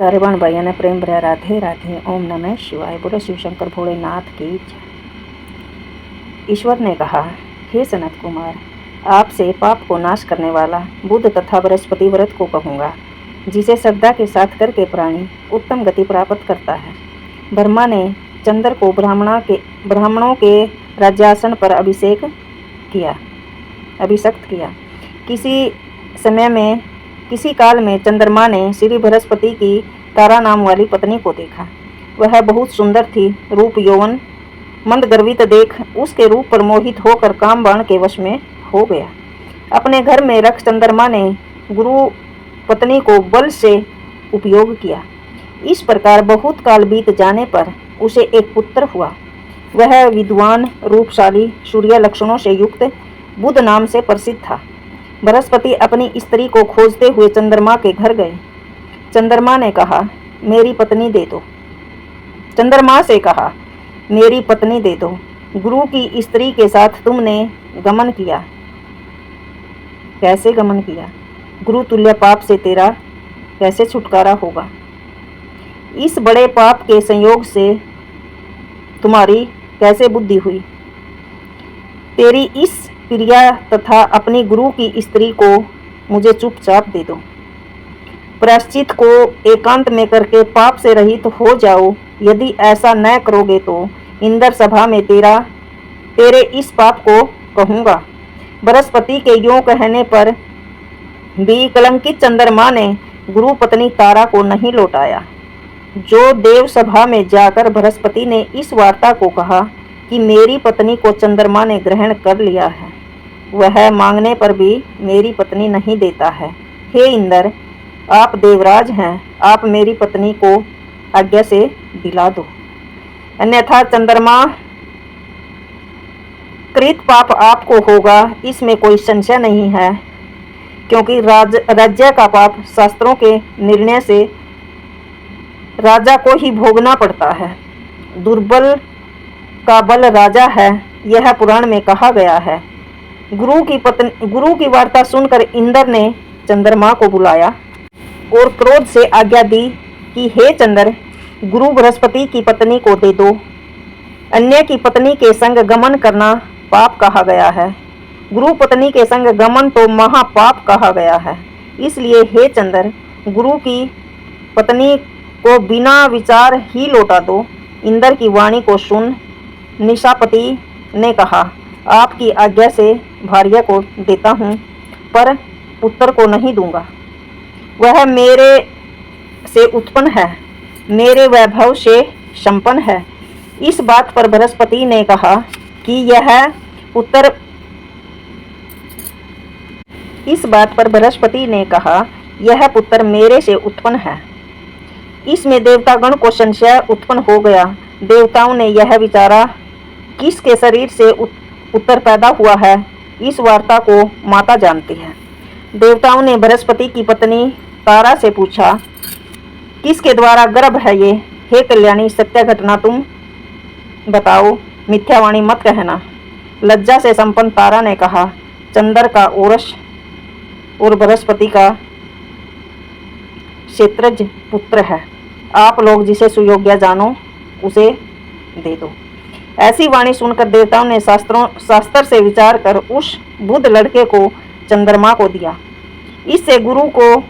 सर्वण भयन प्रेम भ्रय राधे राधे। ओम नमः शिवाय। बोलो शिव शंकर भोलेनाथ की जय। ईश्वर ने कहा, हे सनत कुमार, आपसे पाप को नाश करने वाला बुध तथा बृहस्पति व्रत को कहूँगा, जिसे श्रद्धा के साथ करके प्राणी उत्तम गति प्राप्त करता है। ब्रह्मा ने चंद्र को ब्राह्मणों के राज्यासन पर अभिषिक्त किया। किसी काल में चंद्रमा ने श्री बृहस्पति की तारा नाम वाली पत्नी को देखा। वह बहुत सुंदर थी। रूप यौवन मंदगर्वित देख उसके रूप पर मोहित होकर काम बाण के वश में हो गया। अपने घर में रख चंद्रमा ने गुरु पत्नी को बल से उपयोग किया। इस प्रकार बहुत काल बीत जाने पर उसे एक पुत्र हुआ। वह विद्वान, रूपशाली, सूर्य लक्षणों से युक्त बुध नाम से प्रसिद्ध था। बृहस्पति अपनी स्त्री को खोजते हुए चंद्रमा के घर गए। चंद्रमा से कहा, मेरी पत्नी दे दो। गुरु की स्त्री के साथ तुमने गमन किया। कैसे गमन किया? गुरु तुल्य पाप से तेरा कैसे छुटकारा होगा? इस बड़े पाप के संयोग से तुम्हारी कैसे बुद्धि हुई? तेरी इस प्रिया तथा अपनी गुरु की स्त्री को मुझे चुपचाप दे दो। प्रायश्चित को एकांत में करके पाप से रहित हो जाओ। यदि ऐसा न करोगे तो इंद्र सभा में तेरे इस पाप को कहूँगा। बृहस्पति के यों कहने पर भी कलंकित चंद्रमा ने गुरु पत्नी तारा को नहीं लौटाया। जो देव सभा में जाकर बृहस्पति ने इस वार्ता को कहा कि मेरी पत्नी को चंद्रमा ने ग्रहण कर लिया है, वह मांगने पर भी मेरी पत्नी नहीं देता है। हे इंद्र, आप देवराज हैं, आप मेरी पत्नी को आज्ञा से दिला दो, अन्यथा चंद्रमा कृत पाप आपको होगा। इसमें कोई संशय नहीं है, क्योंकि राज्य का पाप शास्त्रों के निर्णय से राजा को ही भोगना पड़ता है। दुर्बल का बल राजा है, यह पुराण में कहा गया है। गुरु की वार्ता सुनकर इंद्र ने चंद्रमा को बुलाया और क्रोध से आज्ञा दी कि हे चंद्र, गुरु बृहस्पति की पत्नी को दे दो। अन्य की पत्नी के संग गमन करना पाप कहा गया है। गुरु पत्नी के संग गमन तो महापाप कहा गया है। इसलिए हे चंद्र, गुरु की पत्नी को बिना विचार ही लौटा दो। इंद्र की वाणी को सुन निशापति ने कहा, आपकी आज्ञा से भार्या को देता हूँ, पर पुत्र को नहीं दूंगा। वह मेरे से उत्पन्न है, मेरे वैभव से संपन्न है। इस बात पर बृहस्पति ने कहा कि यह पुत्र मेरे से उत्पन्न है। इसमें देवतागण को संशय उत्पन्न हो गया। देवताओं ने यह विचारा, किसके शरीर से पुत्र पैदा हुआ है? इस वार्ता को माता जानती है। देवताओं ने बृहस्पति की पत्नी तारा से पूछा, किसके द्वारा गर्भ है ये? हे कल्याणी, सत्य घटना तुम बताओ, मिथ्यावाणी मत कहना। लज्जा से संपन्न तारा ने कहा, चंद्र का औरस और बृहस्पति का क्षेत्रज पुत्र है। आप लोग जिसे सुयोग्य जानो उसे दे दो। ऐसी वाणी सुनकर देवताओं ने शास्त्र से विचार कर उस बुध लड़के को चंद्रमा को दिया। इससे गुरु को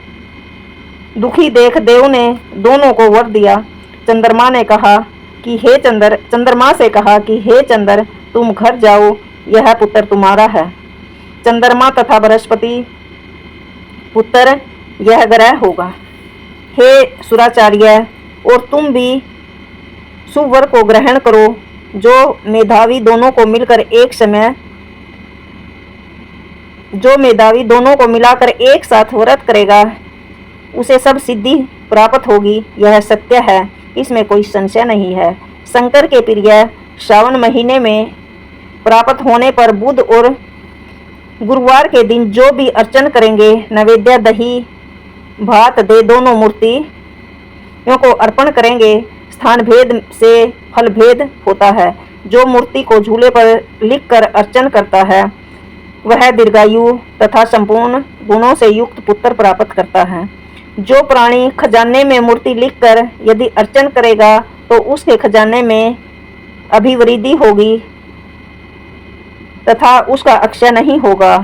दुखी देख देव ने दोनों को वर दिया। चंद्रमा से कहा कि हे चंद्र, तुम घर जाओ, यह पुत्र तुम्हारा है। चंद्रमा तथा बृहस्पति पुत्र यह ग्रह होगा। हे सुराचार्य, और तुम भी सुवर को ग्रहण करो। जो मेधावी दोनों को मिलाकर एक साथ व्रत करेगा, उसे सब सिद्धि प्राप्त होगी। यह सत्य है, इसमें कोई संशय नहीं है। शंकर के प्रिय श्रावण महीने में प्राप्त होने पर बुध और गुरुवार के दिन जो भी अर्चन करेंगे, नैवेद्य, दही, भात दे दोनों मूर्तियों को अर्पण करेंगे। स्थान भेद से फल भेद होता है। जो मूर्ति को झूले पर लिखकर अर्चन करता है, वह दीर्घायु तथा संपूर्ण गुणों से युक्त पुत्र प्राप्त करता है। जो प्राणी खजाने में मूर्ति लिखकर यदि अर्चन करेगा तो उसके खजाने में अभिवृद्धि होगी तथा उसका अक्षय नहीं होगा।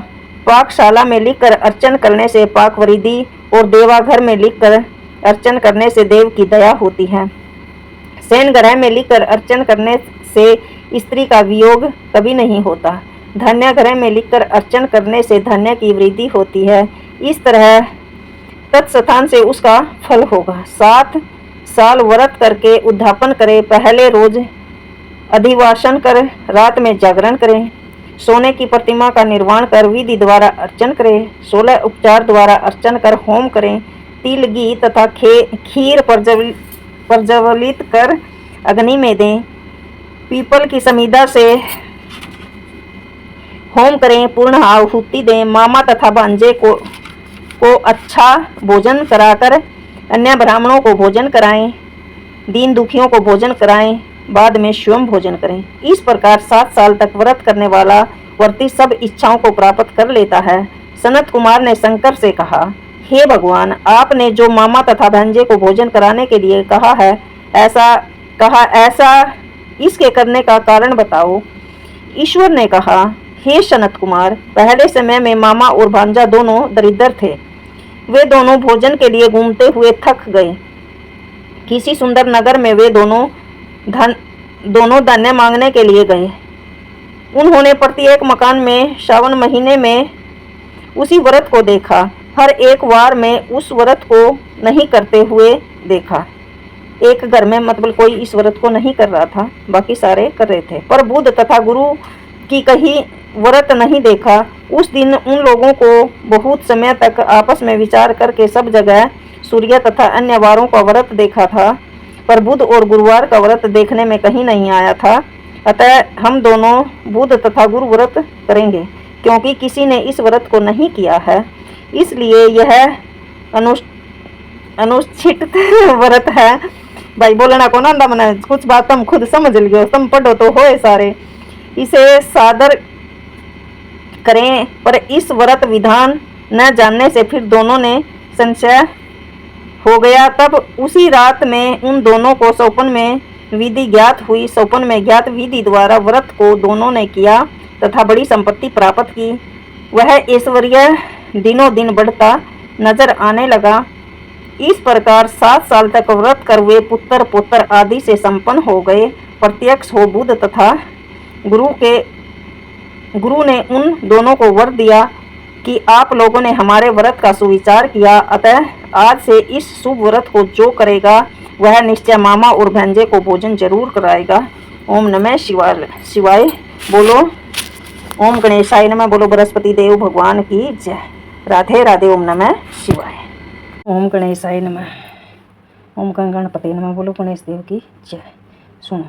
पाकशाला में लिखकर अर्चन करने से पाक वृद्धि और देवाघर में लिखकर अर्चन करने से देव की दया होती है। शयन ग्रह में लिखकर अर्चन करने से स्त्री का वियोग कभी नहीं होता। धन्य ग्रह में लिखकर अर्चन करने से धन्य की वृद्धि होती है। इस तरह तत्स्थान से उसका फल होगा। 7 साल व्रत करके उद्यापन करें। पहले रोज अधिवासन कर रात में जागरण करें। सोने की प्रतिमा का निर्माण कर विधि द्वारा अर्चन करें। 16 उपचार द्वारा अर्चन कर होम करें। तिल घी तथा खीर प्रज्वलित कर अग्नि में दें। पीपल की समीधा से होम करें। पूर्ण आहुति दें। मामा तथा भांजे को अच्छा भोजन कराकर अन्य ब्राह्मणों को भोजन कराएं। दीन दुखियों को भोजन कराएं। बाद में स्वयं भोजन करें। इस प्रकार 7 साल तक व्रत करने वाला व्रती सब इच्छाओं को प्राप्त कर लेता है। सनत कुमार ने शंकर से कहा, हे भगवान, आपने जो मामा तथा भांजे को भोजन कराने के लिए कहा है, ऐसा इसके करने का कारण बताओ। ईश्वर ने कहा, हे सनत कुमार, पहले समय में मामा और भांजा दोनों दरिद्र थे। वे दोनों भोजन के लिए घूमते हुए थक गए। किसी सुंदर नगर में वे दोनों धान्य मांगने के लिए गए। उन्होंने प्रत्येक मकान में श्रावण महीने में उसी व्रत को देखा। हर एक वार में उस व्रत को नहीं करते हुए देखा। एक घर में मतलब कोई इस व्रत को नहीं कर रहा था, बाकी सारे कर रहे थे, पर बुद्ध तथा गुरु की कहीं व्रत नहीं देखा। उस दिन उन लोगों को बहुत समय तक आपस में विचार करके सब जगह सूर्य तथा अन्य वारों का व्रत देखा था, पर बुध और गुरुवार का व्रत देखने में कहीं नहीं आया था। अतः हम दोनों बुध तथा गुरु व्रत करेंगे, क्योंकि किसी ने इस व्रत को नहीं किया है, इसलिए यह अनुष्ठित व्रत है। भाई बोलना को ना मैंने कुछ बात तुम खुद समझ लियो, तुम पढ़ो तो होए सारे। इसे सादर करें, पर इस व्रत विधान न जानने से फिर दोनों ने संशय हो गया। तब उसी रात में उन दोनों को स्वप्न में विधि ज्ञात हुई। स्वप्न में ज्ञात विधि द्वारा व्रत को दोनों ने किया तथा बड़ी संपत्ति प्राप्त की। वह ऐश्वर्य दिनों दिन बढ़ता नजर आने लगा। इस प्रकार 7 साल तक व्रत कर वे पुत्र पुत्र आदि से संपन्न हो गए। प्रत्यक्ष हो बुद्ध तथा गुरु ने उन दोनों को वर दिया कि आप लोगों ने हमारे व्रत का सुविचार किया, अतः आज से इस शुभ व्रत को जो करेगा वह निश्चय मामा और भांजे को भोजन जरूर कराएगा। ओम नमः शिवाय। बोलो ओम गणेशाय नमः। बोलो बृहस्पति देव भगवान की जय। राधे राधे। ओम नमः शिवाय। ओम गणेशाय नमः। ओम गणपते नमः। बोलो गणेश देव की जय। सुनो।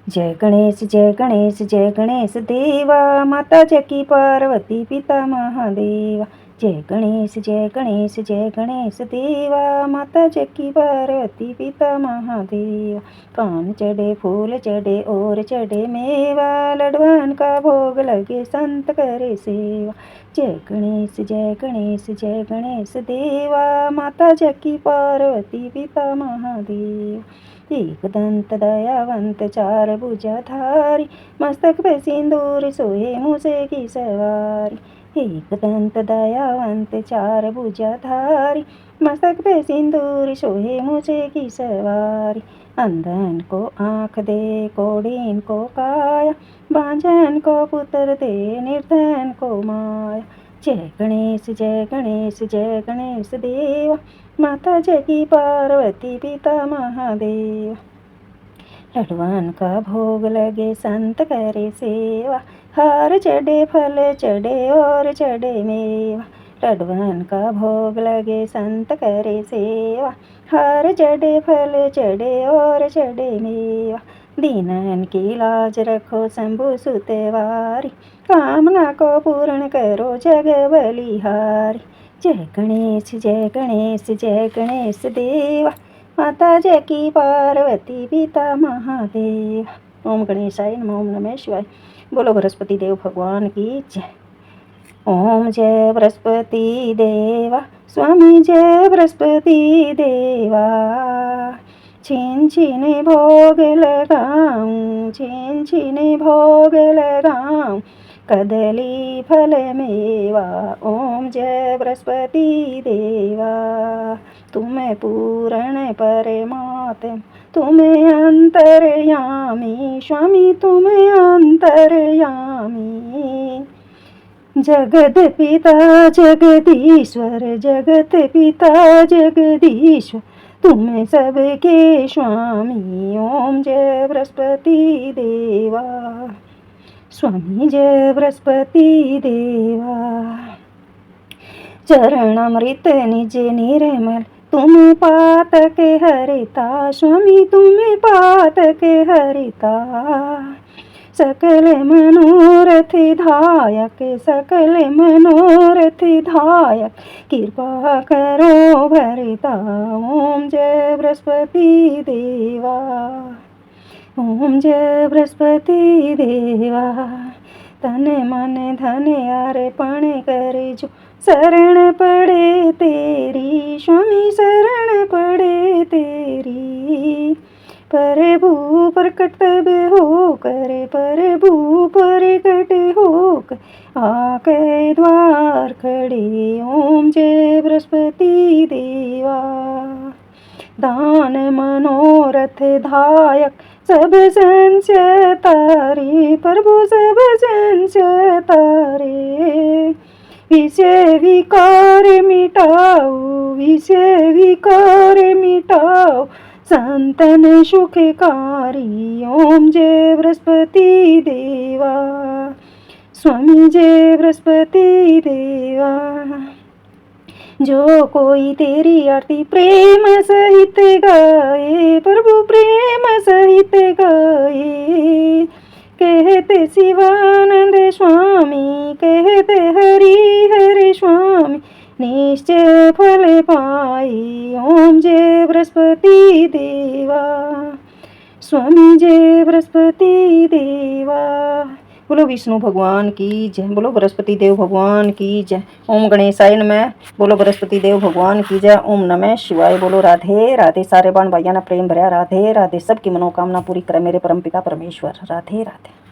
जय गणेश जय गणेश जय गणेश देवा, माता जकी पार्वती पिता महादेवा। जय गणेश जय गणेश जय गणेश देवा, माता जकी पार्वती पिता महादेवा। पान चढ़े फूल चढ़े और चढ़े मेवा, लडवान का भोग लगे संत करे सेवा। जय गणेश जय गणेश जय गणेश देवा, माता जकी पार्वती पिता महादेवा। एक दंत दयावंत चार भुजाधारी, मस्तक पे सिंदूर सोहे मूसे की सवारी। एक दंत दयावंत चार भुजाधारी, मस्तक पे सिंदूर सोहे मूसे की सवारी। अंधन को आँख दे कोढ़ीन को काया, बांझन को पुत्र दे निर्धन को माया। जय गणेश जय गणेश जय गणेश देवा, माता जगी पार्वती पिता महादेव। लडवान का भोग लगे संत करे सेवा, हार चढ़े फल चढ़े और चढ़े मेवा। लडवान का भोग लगे संत करे सेवा, हार चढ़े फल चढ़े और चढ़े मेवा। दीनन की लाज रखो शंभु सुतवारी, कामना को पूर्ण करो जग बलिहारी। जय गणेश जय गणेश जय गणेश देवा, माता जकी पार्वती पिता महादेव। ओम गणेशाय नमः। ओम नमः शिवाय। बोलो बृहस्पति देव भगवान की जय। ओम जय बृहस्पति देवा, स्वामी जय बृहस्पति देवा। छीन छीने भोग लगाऊं, छीन छीने भोग लगाऊं, कदली फल मेवा। ओम जय बृहस्पति देवा। तुम्हें पूर्ण परमात्मा, तुम्हें अंतर्यामी, स्वामी तुम्हें अंतर्यामी। जगत पिता जगदीश्वर, जगत पिता जगदीश्वर, तुम्हें सबके स्वामी। ओम जय बृहस्पति देवा, स्वामी जय बृहस्पति देवा। चरणामृत निज निर्मल, तुम पातक हरिता, स्वामी तुम पातक हरिता। सकल मनोरथ धायक, सकल मनोरथ धायक, कृपा करो भरता। ओम जय बृहस्पति देवा, ओम जय बृहस्पति देवा। तन मन धन अर्पण कर जो शरण पड़े तेरी, स्वामी शरण पड़े तेरी। प्रभु प्रकट होकर, प्रभु प्रकट होकर, आके द्वार खड़े। ओम जय बृहस्पति देवा। दान मनोरथ धायक, सब संशय तारे, प्रभु सब संशय तारे। विषय विकार मिटाओ, विषय विकार मिटाओ, संतन सुखकारी। ओम जय बृहस्पति देवा, स्वामी जय बृहस्पति देवा। जो कोई तेरी आरती प्रेम सहित गाए, प्रभु प्रेम सहित गाए। कहते शिवानंद स्वामी, कहते हरि हरि स्वामी, निश्चय फल पाई। ओम जय बृहस्पति देवा, स्वामी जय बृहस्पति देवा। बोलो विष्णु भगवान की जय, बोलो बृहस्पति देव भगवान की जय। ओम गणेशाय नमः, बोलो बृहस्पति देव भगवान की जय। ओम नमः शिवाय, बोलो राधे राधे। सारे बाण भैया ना प्रेम भरया राधे राधे। सबकी मनोकामना पूरी करे मेरे परमपिता परमेश्वर। राधे राधे।